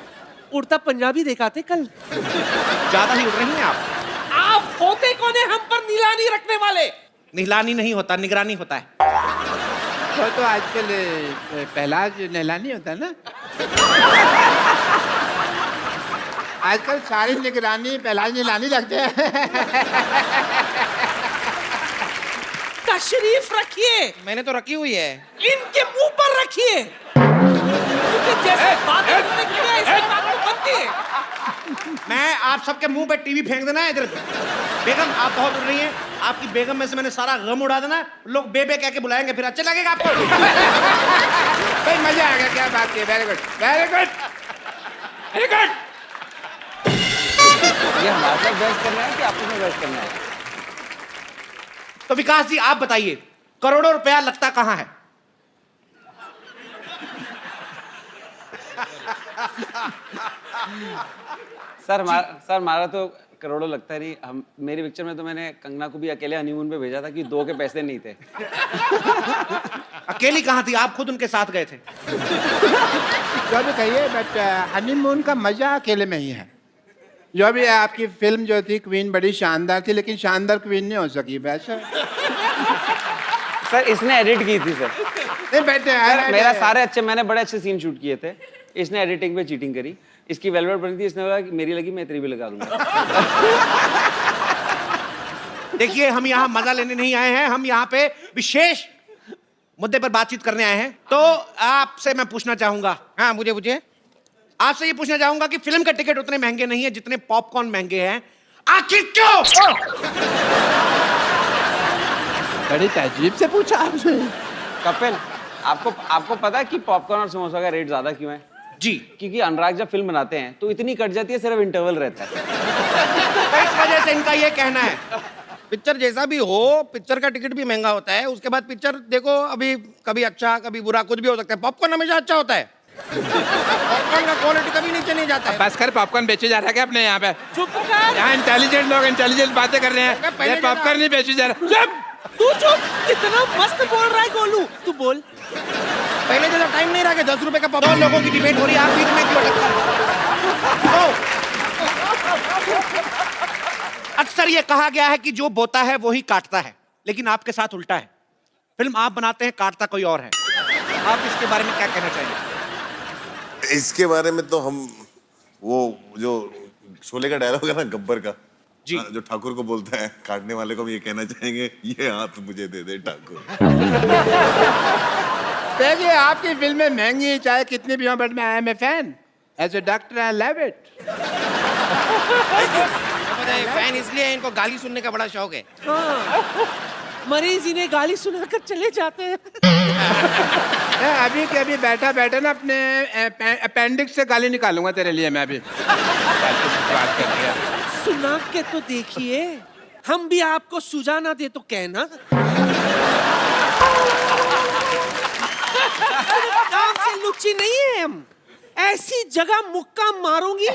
उड़ता पंजाबी दिखाते कल। ज्यादा ही उड़ रही हैं आप होते कौन है हम पर निगरानी रखने वाले? निहलानी नहीं होता, निगरानी होता है। तो आजकल पहला जो नहलानी होता है ना, आजकल सारी निगरानी पहला नहलानी लगते हैं। तशरीफ रखिए। मैंने तो रखी हुई है। इनके मुंह पर रखिए। जैसे बातें उन्होंने की है, ऐसी बात तो बनती है। मैं आप सबके मुंह पे टीवी फेंक देना है इधर। बेगम आप बहुत उड़ रही हैं, आपकी बेगम में से मैंने सारा गम उड़ा देना है। लोग बेबे कह के बुलाएंगे, फिर अच्छा लगेगा आपको। भाई मजा आ गया, क्या बात है। Very good very good very good. ये हमारे साथ बहस करना है कि आपस में बहस करना है? तो विकास जी आप बताइए, करोड़ों रुपया लगता कहाँ है? सर हमारा तो करोड़ों लगता नहीं। हम मेरी पिक्चर में तो मैंने कंगना को भी अकेले हनीमून पे भेजा था कि 2 के पैसे नहीं थे। अकेली कहाँ थी, आप खुद उनके साथ गए थे। जो भी कहिए, बट हनीमून का मजा अकेले में ही है। जो भी आपकी फिल्म जो थी क्वीन बड़ी शानदार थी, लेकिन शानदार क्वीन नहीं हो सकी वैसे। सर इसने एडिट की थी सर। नहीं बैठे मेरा सारे अच्छे, मैंने बड़े अच्छे सीन शूट किए थे, इसने एडिटिंग पे चीटिंग करी। इसकी वेलवेट बनी थी, इसने बोला कि मेरी लगी मैं तेरी भी लगा दूंगा। देखिए हम यहाँ मजा लेने नहीं आए हैं, हम यहाँ पे विशेष मुद्दे पर बातचीत करने आए हैं। तो आपसे मैं पूछना चाहूंगा, हाँ मुझे पूछिए। आपसे ये पूछना चाहूंगा कि फिल्म के टिकट उतने महंगे नहीं है जितने पॉपकॉर्न महंगे हैं, आखिर क्यों? बड़ी तहजीब से पूछा आपने। कपिल, आपको पता है कि पॉपकॉर्न और समोसा का रेट ज्यादा क्यों है? जी, क्योंकि अनुराग जब फिल्म बनाते हैं तो इतनी कट जाती है, सिर्फ इंटरवल रहता है। तो इस वजह से इनका ये कहना है। पिक्चर जैसा भी हो, पिक्चर का टिकट भी महंगा होता है, उसके बाद पिक्चर देखो, अभी कभी अच्छा कभी बुरा कुछ भी हो सकता है। पॉपकॉर्न हमेशा अच्छा होता है। पॉपकॉर्न का क्वालिटी कभी नीचे नहीं जाता है। बस कर, पॉपकॉर्न बेचे जा रहा है क्या अपने यहाँ पे? चुप कर। यहाँ इंटेलिजेंट लोग इंटेलिजेंट बातें कर रहे हैं। पहले ये पॉपकॉर्न नहीं बेचे जा रहा। चुप! तू चुप। कितना मस्त बोल रहा है गोलू, तू बोल। पहले जैसा टाइम नहीं रहा कि 10 रुपए का दो पॉपकॉर्न। लोगों की डिबेट हो रही है, आप बीच में क्यों अटकते हैं? अक्सर ये कहा गया है कि जो बोता है वो ही काटता है, लेकिन आपके साथ उल्टा है। फिल्म आप बनाते हैं, काटता कोई और है। आप इसके बारे में क्या कहना चाहेंगे? इसके बारे में तो हम वो जो शोले का डायलॉग है ना गब्बर का जी, जो ठाकुर को बोलता है काटने वाले को, हम ये कहना चाहेंगे ये हाथ मुझे दे दे ठाकुर। देखिए आपकी फिल्में महंगी चाहे कितनी भी हो, बट मैं I am a fan. As a doctor I love it. Fan इसलिए इनको गाली सुनने का बड़ा शौक है। मरीज इन्हें गाली सुनाकर चले जाते हैं। अभी के अभी बैठा बैठा ना अपने अपेंडिक्स से गाली निकालूंगा तेरे लिए मैं अभी। बात कर दिया। सुना के तो देखिए, हम भी आपको सुझा ना दे तो कहना। सिर्फ काम से लुच्ची नहीं है हम, ऐसी जगह मुक्का मारूंगी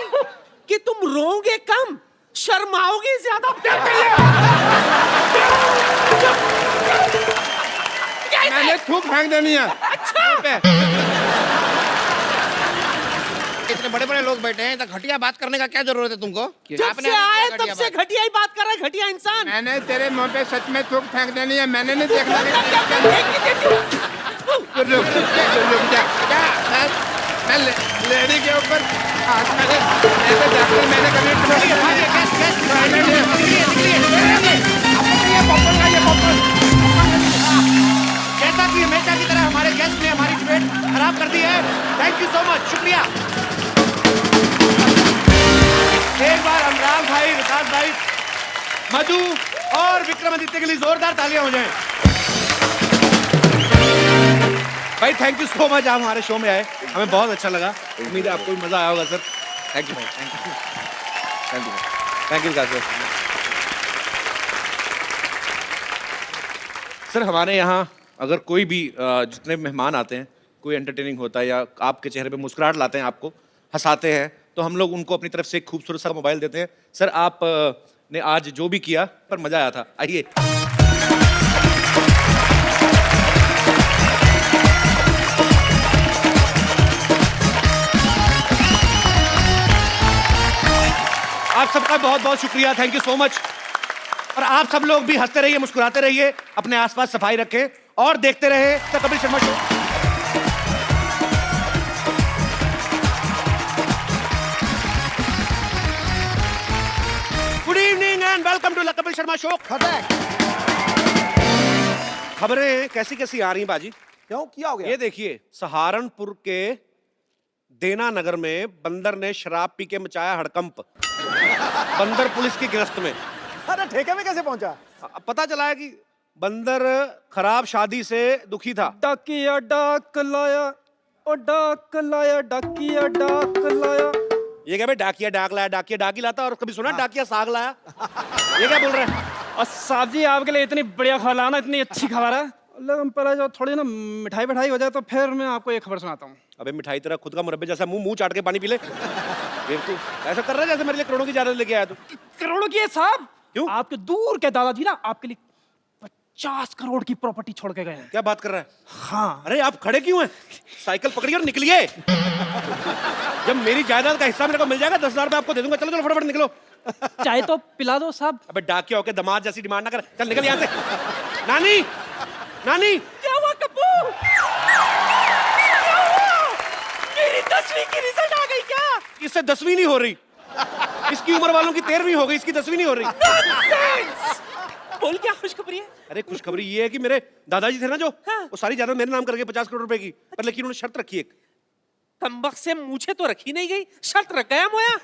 कि तुम रोओगे कम, शर्माओगे ज्यादा। थूक फेंक देनी है। इतने बड़े बड़े लोग बैठे हैं, तो घटिया बात करने का क्या जरूरत है तुमको? जब से आए तब से घटिया ही बात कर रहा है, घटिया इंसान। मैंने तेरे मुंह पे सच में थूक फेंक देनी है, मैंने नहीं देखना। रुक जा, मैं लेडी के ऊपर मैंने कभी जैसा कि हमेशा की तरह हमारे गेस्ट ने हमारी डिबेट खराब कर दी है। थैंक यू सो मच, शुक्रिया। एक बार अनुराग भाई, विकास भाई, मधु और विक्रमादित्य के लिए जोरदार तालियां हो जाएं। भाई थैंक यू सो मच, आप हमारे शो में आए, हमें बहुत अच्छा लगा। उम्मीद है आपको भी मजा आया होगा सर। थैंक यू भाई, thank you, thank you, thank you Vikas भाई। सर हमारे यहाँ अगर कोई भी जितने मेहमान आते हैं, कोई एंटरटेनिंग होता है या आपके चेहरे पे मुस्कुराहट लाते हैं, आपको हंसाते हैं, तो हम लोग उनको अपनी तरफ से एक खूबसूरत सा मोबाइल देते हैं। सर आप ने आज जो भी किया पर मजा आया था, आइए। आप सबका बहुत बहुत शुक्रिया, थैंक यू सो मच। और आप सब लोग भी हंसते रहिए, मुस्कुराते रहिए, अपने आसपास सफाई रखें और देखते रहे the Kapil Sharma show. Good evening and welcome to the Kapil Sharma show. खबरें कैसी कैसी आ रही हैं बाजी? क्यों, क्या हो गया? ये देखिए, सहारनपुर के देना नगर में बंदर ने शराब पी के मचाया हड़कंप। बंदर पुलिस की गिरफ्त में। अरे ठेके में कैसे पहुंचा? पता चला है कि बंदर खराब शादी से दुखी था। डाकिया डाक लाया, ओ डाक लाया, डाकिया डाक लाया। ये क्या भाई, डाकिया डाक लाया, डाकिया डाक ही लाता, और कभी सुना डाकिया साग लाया? ये क्या बोल रहे हैं? और साहब जी आपके लिए इतनी बढ़िया खबर लाना, इतनी अच्छी खबर है, लेकिन पहले जो थोड़ी ना मिठाई बिठाई हो जाए तो फिर मैं आपको एक खबर सुनाता हूँ। अबे मिठाई तेरा खुद का मुरब्बे जैसा मुंह चाट के पानी पी ले। फिर तू ऐसा कर रहा है जैसे मेरे लिए करोड़ों की जायदाद लेके आया तू। करोड़ों की है साहब? क्यों? आपके दूर के दादाजी ना आपके लिए 50 करोड़ की प्रॉपर्टी छोड़ के गए हैं। क्या बात कर रहा है? हाँ। अरे आप खड़े क्यों हैं? साइकिल पकड़िए और निकलिए। जब मेरी जायदाद का हिस्सा मेरे को मिल जाएगा 10,000 रुपए आपको दे दूंगा। चलो चलो फटाफट निकलो। चाहे तो पिला दो साहब। अबे डाकिया होके दामाद जैसी डिमांड ना कर, चल निकल यहाँ से। नानी, नानी। क्या हुआ कप्पू? क्या हुआ? मेरी 10वीं की रिजल्ट आ गई क्या? इससे 10वीं नहीं हो रही, इसकी उम्र वालों की 13वीं हो गई, इसकी 10वीं नहीं हो रही। बोल क्या खुशखबरी है? अरे खुशखबरी ये है कि मेरे दादाजी थे ना जो, वो सारी जायदाद मेरे नाम करके 50 करोड़ रुपए की, पर लेकिन उन्होंने शर्त रखी एक। कमबख्त से मुझे तो रखी नहीं गई, शर्त रख गया मोया।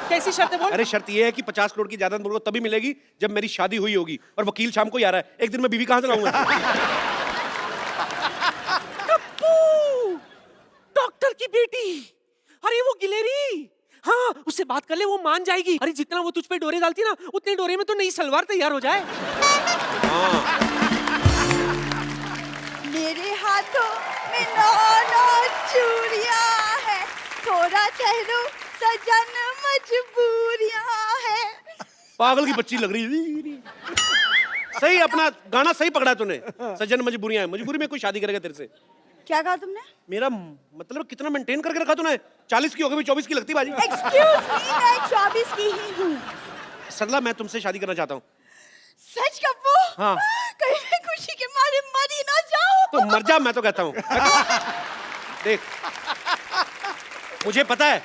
कैसी शर्त है बोल? अरे शर्त ये है कि 50 करोड़ की जायदाद मुझको तभी मिलेगी जब मेरी शादी हुई होगी, और वकील शाम को ही आ रहा है। एक दिन मैं बीवी कहां से लाऊंगा? डॉक्टर की बेटी, अरे वो गिलेरी, हाँ उससे बात कर ले, वो मान जाएगी। अरे जितना वो तुझ पे डोरे डालती ना, उतने डोरे में तो नई सलवार तैयार हो जाए। मेरे हाथों में 9 चूड़ियां है, थोड़ा ठहरो सजन मजबूरियां है। पागल की बच्ची लग रही। सही, अपना गाना सही पकड़ा तूने। सजन मजबूरियां है, मजबूरी में कोई शादी करेगा तेरे से? क्या कहा तुमने? मेरा मतलब कितना मेंटेन करके रखा तूने? 40 की हो गई, 24 की लगती बाजी। एक्सक्यूज मी, मैं 24 की ही हूँ। सरला मैं तुमसे शादी करना चाहता हूँ। सच कप्पू? हाँ। कहीं मैं खुशी के मारे मर ही ना जाऊँ। तो मर जा, मैं तो कहता हूँ। देख, मुझे पता है,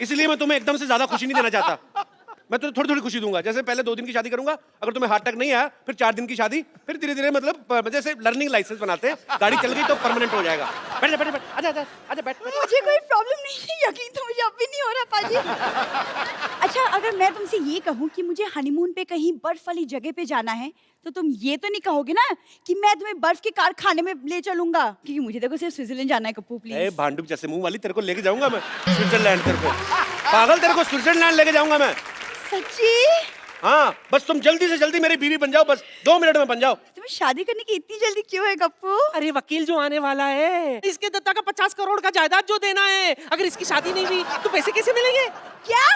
इसलिए मैं तुम्हें एकदम से ज्यादा खुशी नहीं देना चाहता। मैं तुम्हें थोड़ी थोड़ी खुशी दूंगा। जैसे पहले 2 दिन की शादी करूंगा, अगर तुम्हें हार्ट अटैक नहीं आया, फिर 4 दिन की शादी, फिर धीरे धीरे मतलब जैसे लर्निंग लाइसेंस बनाते हैं, गाड़ी चल गई तो परमानेंट हो जाएगा। बैठ जा, बैठ जा, आजा आजा आजा, बैठ। मुझे कोई प्रॉब्लम नहीं है, यकीन तो मुझे अब भी नहीं हो रहा पाजी। अच्छा, अगर मैं तुमसे ये कहूँ कि मुझे हनीमून पे कहीं बर्फ वाली जगह पे जाना है, तो तुम ये तो नहीं कहोगे ना कि मैं तुम्हें बर्फ के कारखाने में ले चलूंगा? क्योंकि मुझे देखो सिर्फ स्विट्जरलैंड जाना है कप्पू, प्लीज। भांडुप जैसे मुंह वाली, तेरे को लेके जाऊंगा मैं स्विट्जरलैंड। तेरे को पागल, तेरे को स्विट्जरलैंड लेके जाऊंगा मैं। सच्ची? हाँ, बस तुम जल्दी से जल्दी मेरी बीवी बन जाओ, बस 2 मिनट में बन जाओ। तुम्हें शादी करने की इतनी जल्दी क्यों है कप्पू? अरे वकील जो आने वाला है, इसके दत्ता का 50 करोड़ का जायदाद जो देना है, अगर इसकी शादी नहीं हुई तो पैसे कैसे मिलेंगे? क्या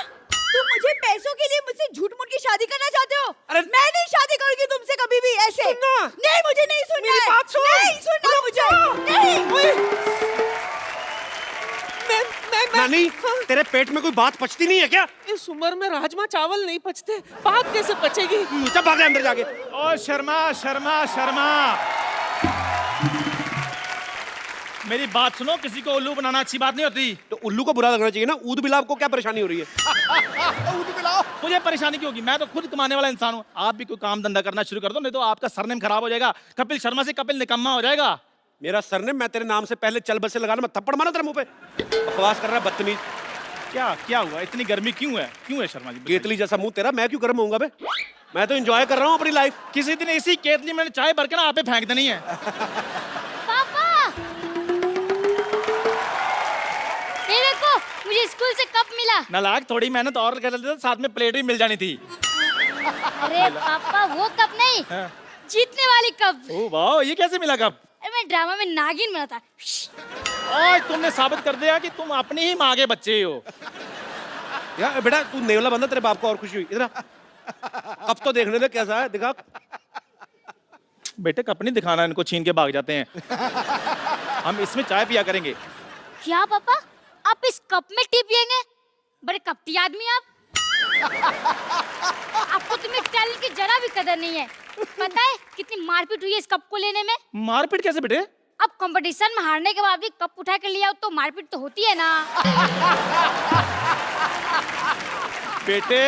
तुम मुझे पैसों के लिए मुझसे झूठ मूठ की शादी करना चाहते हो? अरे मैं नहीं शादी करूंगी तुमसे कभी भी ऐसे। सुनना। नहीं, मुझे नहीं सुनना मेरी है। बात सुन। नहीं सुनना मुझे। तेरे पेट में कोई बात पचती नहीं है क्या? इस उम्र में राजमा चावल नहीं पचते, बात कैसे पचेगी? चल भाग अंदर जाके। ओ शर्मा शर्मा शर्मा, मेरी बात सुनो, किसी को उल्लू बनाना अच्छी बात नहीं होती। तो उल्लू को बुरा लगना चाहिए ना। ऊद बिलाव को क्या परेशानी हो रही है? ऊद पिलाओ। मुझे परेशानी क्यों होगी? मैं तो खुद कमाने वाला इंसान हूँ। आप भी कोई काम धंधा करना शुरू कर दो, नहीं तो आपका सरनेम खराब हो जाएगा। कपिल शर्मा से कपिल निकम्मा हो जाएगा। मेरा सरनेम, मैं तेरे नाम से पहले चल बसे लगाना, मैं थप्पड़ मारा तेरे मुंह पे। बकवास कर रहा है बदतमीज। क्या हुआ? इतनी गर्मी क्यों है शर्मा जी? केतली जैसा मुंह तेरा, मैं क्यों गर्म होऊंगा बे? मैं तो एंजॉय कर रहा हूँ अपनी लाइफ। किसी दिन इसी केतली में चाय भर के ना आप पे फेंक देनी है। देखो, मुझे स्कूल से कप मिला। नालायक, थोड़ी मेहनत और कर लेते तो साथ में प्लेट भी मिल जानी थी। अरे पापा, वो कप नहीं, जीतने वाली कप। ओह वाह, ये कैसे मिला कप? अरे मैं ड्रामा में नागिन बना था। आज तुमने साबित कर दिया कि तुम अपनी ही माँ के बच्चे हो। यार बेटा, तू नेवला बंदा, तेरे बाप को और खुशी हुई। इधर कब तो देखने दे कैसा है, दिखा। बेटे कप नहीं दिखाना, इनको छीन के भाग जाते हैं। हम इसमें चाय पिया करेंगे। क्या पापा, आप इस कप में टी पियेंगे? बड़े कपटी आदमी आप। आपको तुम्हें टैलेंट की जरा भी कदर नहीं है। पता है कितनी मारपीट हुई है इस कप को लेने में? मारपीट कैसे बेटे? अब कंपटीशन में हारने के बाद भी कप उठा कर लिया तो मारपीट तो होती है ना। बेटे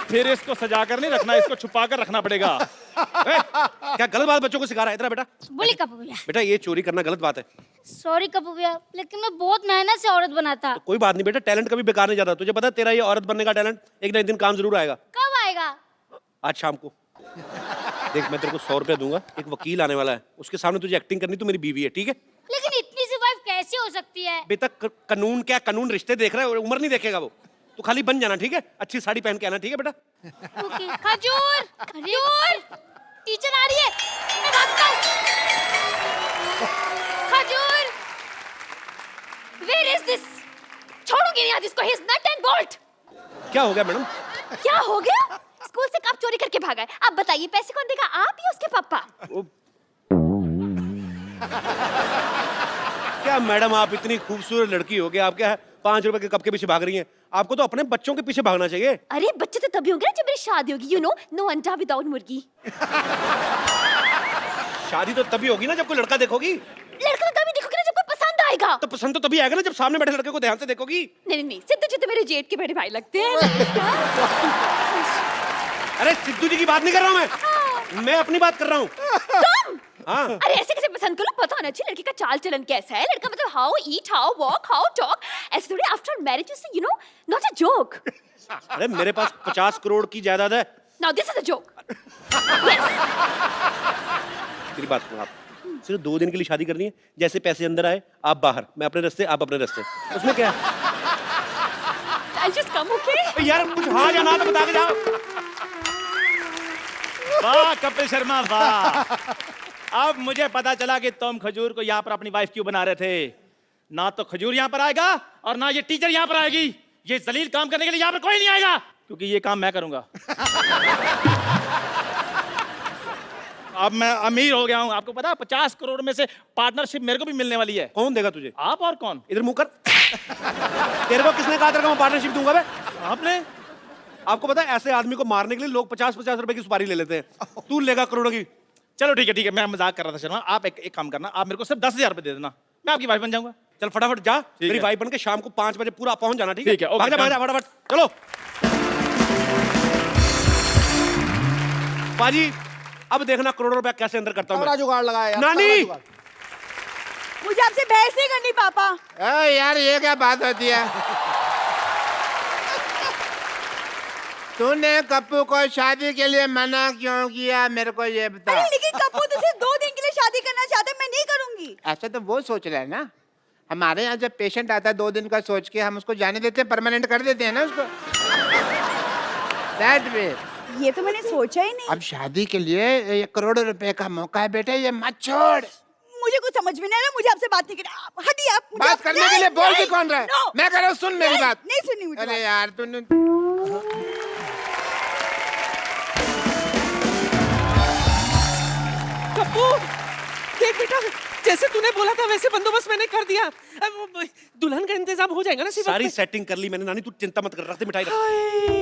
फिर इसको सजा कर नहीं रखना, इसको छुपा कर रखना पड़ेगा। क्या गलत बात बच्चों को सिखा रहा है इतना? बेटा बोली कपूर भैया। बेटा, ये चोरी करना गलत बात है। सॉरी कपूर भैया, लेकिन मैं बहुत मेहनत से औरत बना था। कोई बात नहीं बेटा, टैलेंट कभी बेकार नहीं जाता। तुझे पता है तेरा ये औरत बनने का टैलेंट एक ना एक दिन काम जरूर आएगा। कब आएगा? आज शाम को। देख, मैं तेरे को 100 रुपया दूंगा, एक वकील आने वाला है, उसके सामने तुझे एक्टिंग करनी। तू मेरी बीवी है, ठीक है? लेकिन इतनी सी वाइफ कैसे हो सकती है? बेटा कानून क्या, कानून रिश्ते देख रहा है, उम्र नहीं देखेगा वो। तू खाली बन जाना, ठीक है? अच्छी साड़ी पहन के आना, ठीक है बेटा? खजूर, खजूर, टीचर आ रही है, मैं भागता हूँ। खजूर, where is this? छोड़ूंगी नहीं आज इसको, he is nut and bolt। क्या हो गया मैडम? क्या हो गया? स्कूल से कब चोरी करके भागा है? अब बताइए, पैसे कौन देगा, आप या उसके पापा? क्या मैडम, आप इतनी खूबसूरत लड़की हो गई, आप क्या 5 रुपए के कप के पीछे भाग रही हैं? आपको तो अपने बच्चों के पीछे भागना चाहिए। अरे बच्चे तो तभी होंगे ना जब मेरी शादी होगी, you know, no अंडा विदाउट मुर्गी। शादी तो तभी होगी ना जब कोई लड़का देखोगी। लड़का तभी देखोगे ना जब कोई पसंद आएगा। तो पसंद तो तभी आएगा ना जब सामने बैठे लड़के को ध्यान से देखोगी। नहीं नहीं, सिद्धू जी तो मेरे जेठ के बड़े भाई लगते हैं। अरे सिद्धू जी की बात नहीं कर रहा हूँ मैं अपनी बात कर रहा हूँ। तुम? हाँ। अरे ऐसे कैसे पसंद करो, पता होना चाहिए लड़की का चाल चलन कैसा है। लड़का मतलब how eat, how walk, how talk, ऐसे थोड़ी after marriage is, you know, not a joke. अरे मेरे पास 50 करोड़ की जायदाद है। Now this is a joke. तेरी बात सुनो, आप सिर्फ 2 दिन के लिए शादी करनी है। जैसे पैसे अंदर आए आप बाहर, मैं अपने रास्ते, आप अपने रास्ते, उसमें क्या है? I'll just come, okay? यार कुछ हाँ या ना तो बता के जाओ। वाह कपिल शर्मा वाह। अब मुझे पता चला कि तुम खजूर को यहाँ पर अपनी वाइफ क्यों बना रहे थे। ना तो खजूर यहाँ पर आएगा और ना ये टीचर यहाँ पर आएगी। ये जलील काम करने के लिए यहाँ पर कोई नहीं आएगा, क्योंकि ये काम मैं करूंगा। अब मैं अमीर हो गया हूँ, आपको पता है 50 करोड़ में से पार्टनरशिप मेरे को भी मिलने वाली है। कौन देगा तुझे? आप और कौन? इधर मुंह कर। तेरे को किसने कहा तेरे को मैं पार्टनरशिप दूंगा बे? आपने? आपको पता है ऐसे आदमी को मारने के लिए लोग 50-50 रुपए की सुपारी ले लेते हैं। तू लेगा करोड़ों की। चलो ठीक है, मैं मजाक कर रहा था शर्मा। आप एक काम करना, आप मेरे को सिर्फ 10,000 रुपए दे देना, मैं आपकी वाइफ बन जाऊंगा। चल फटाफट जा, मेरी वाइफ बन के शाम को 5 बजे पूरा पहुंच जाना, ठीक है? ठीक है, भाग जा फटाफट, चलो। पाजी अब देखना करोड़ों रुपया कैसे अंदर करता हूँ। जुगाड़ लगाया नानी, मुझे आपसे बहस नहीं करनी पापा। यार ये क्या बात होती है? तूने कप्पू को शादी के लिए मना क्यों किया, मेरे को ये बता। अरे लेकिन कप्पू तो सिर्फ 2 दिन के लिए शादी करना चाहता है, मैं नहीं करूंगी। ऐसा तो वो सोच रहा है ना। हमारे यहाँ जब पेशेंट आता है 2 दिन का सोच के हम उसको जाने देते हैं, परमानेंट कर देते हैं ना उसको। That way। ये तो मैंने सोचा ही नहीं। अब शादी के लिए 1 करोड़ रुपए का मौका है बेटे, ये मत छोड़। मुझे कुछ समझ में नहीं आ रहा, मुझे आपसे बात नहीं करनी। आप हटिए, आप मुझे बात करने के लिए बोल भी कौन रहा है? मैं कह रहा हूँ सुन मेरी बात। नहीं सुननी मुझे। अरे यार तूने कप्पू देख बेटा, जैसे तूने बोला था वैसे बंदोबस्त मैंने कर दिया। अब दुल्हन का इंतजार इंतजाम हो जाएगा ना सिर्फ सारी सेटिंग कर ली मैंने नानी, तू चिंता मत कर, रख दे मिठाई रख।